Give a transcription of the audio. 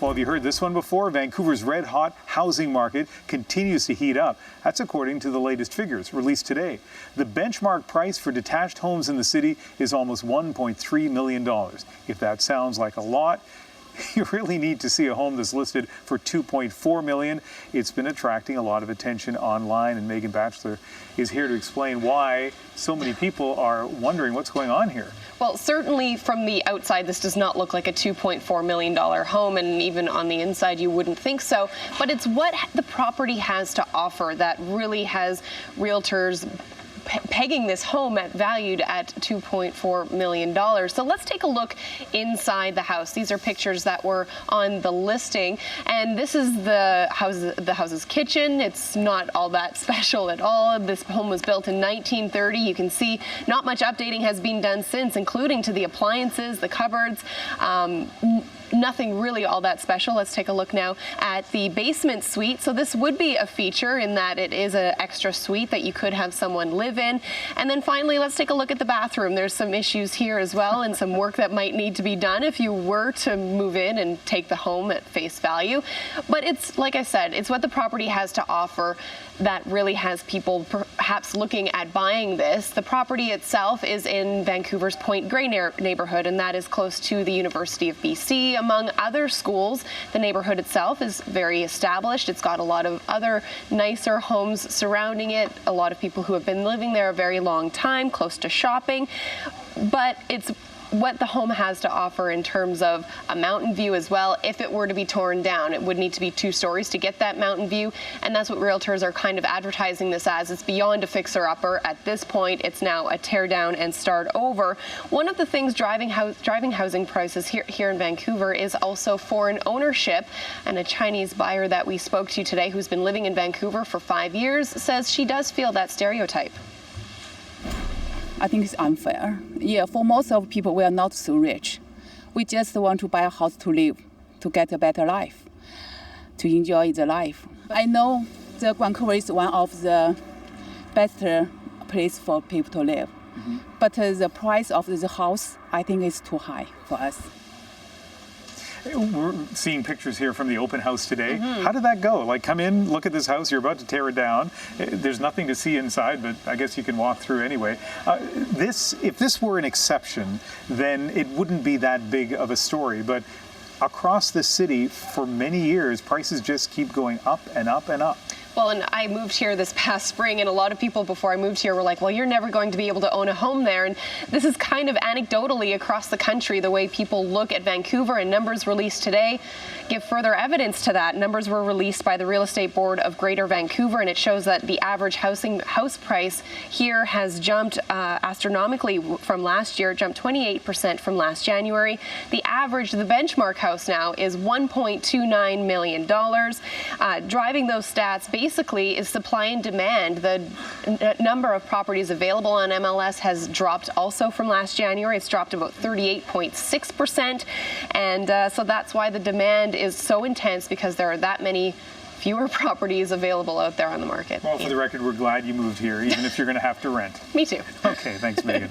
Well, have you heard this one before? Vancouver's red-hot housing market continues to heat up. That's according to the latest figures released today. The benchmark price for detached homes in the city is almost $1.3 million. If that sounds like a lot, you really need to see a home that's listed for $2.4 million. It's been attracting a lot of attention online, and Megan Batchelor is here to explain why so many people are wondering what's going on here. Well, certainly from the outside, this does not look like a $2.4 million home, and even on the inside, you wouldn't think so. But it's what the property has to offer that really has realtors pegging this home valued at $2.4 million. So let's take a look inside the house. These are pictures that were on the listing, and this is the house's kitchen. It's not all that special at all. This home was built in 1930. You can see not much updating has been done since, including to the appliances, the cupboards. Nothing really all that special. Let's take a look now at the basement suite. So this would be a feature in that it is an extra suite that you could have someone live in. And then finally, let's take a look at the bathroom. There's some issues here as well, and some work that might need to be done if you were to move in and take the home at face value. But it's, like I said, it's what the property has to offer that really has people perhaps looking at buying this. The property itself is in Vancouver's Point Grey neighborhood, and that is close to the University of BC, among other schools. The neighborhood itself is very established. It's got a lot of other nicer homes surrounding it, a lot of people who have been living there a very long time, close to shopping. But it's what the home has to offer in terms of a mountain view as well. If it were to be torn down, it would need to be 2 stories to get that mountain view, and that's what realtors are kind of advertising this as. It's beyond a fixer-upper. At this point, it's now a tear down and start over. One of the things driving housing prices here in Vancouver is also foreign ownership, and a Chinese buyer that we spoke to today who's been living in Vancouver for 5 years says she does feel that stereotype. I think it's unfair. Yeah, for most of people, we are not so rich. We just want to buy a house to live, to get a better life, to enjoy the life. I know the Vancouver is one of the best place for people to live, but the price of the house, I think, is too high for us. We're seeing pictures here from the open house today. How did that go? Like, come in, look at this house, you're about to tear it down. There's nothing to see inside, but I guess you can walk through anyway. If this were an exception, then it wouldn't be that big of a story. But across the city, for many years, prices just keep going up and up and up. Well, and I moved here this past spring, and a lot of people before I moved here were like, well, you're never going to be able to own a home there. And this is kind of anecdotally across the country, the way people look at Vancouver, and numbers released today give further evidence to that. Numbers were released by the Real Estate Board of Greater Vancouver, and it shows that the average house price here has jumped astronomically from last year. It jumped 28% from last January. The benchmark house now is $1.29 million. Driving those stats basically is supply and demand. The number of properties available on MLS has dropped also from last January. It's dropped about 38.6%. And so that's why the demand is so intense, because there are that many fewer properties available out there on the market. Well, for the record, we're glad you moved here, even if you're going to have to rent. Me too. Okay, thanks, Megan.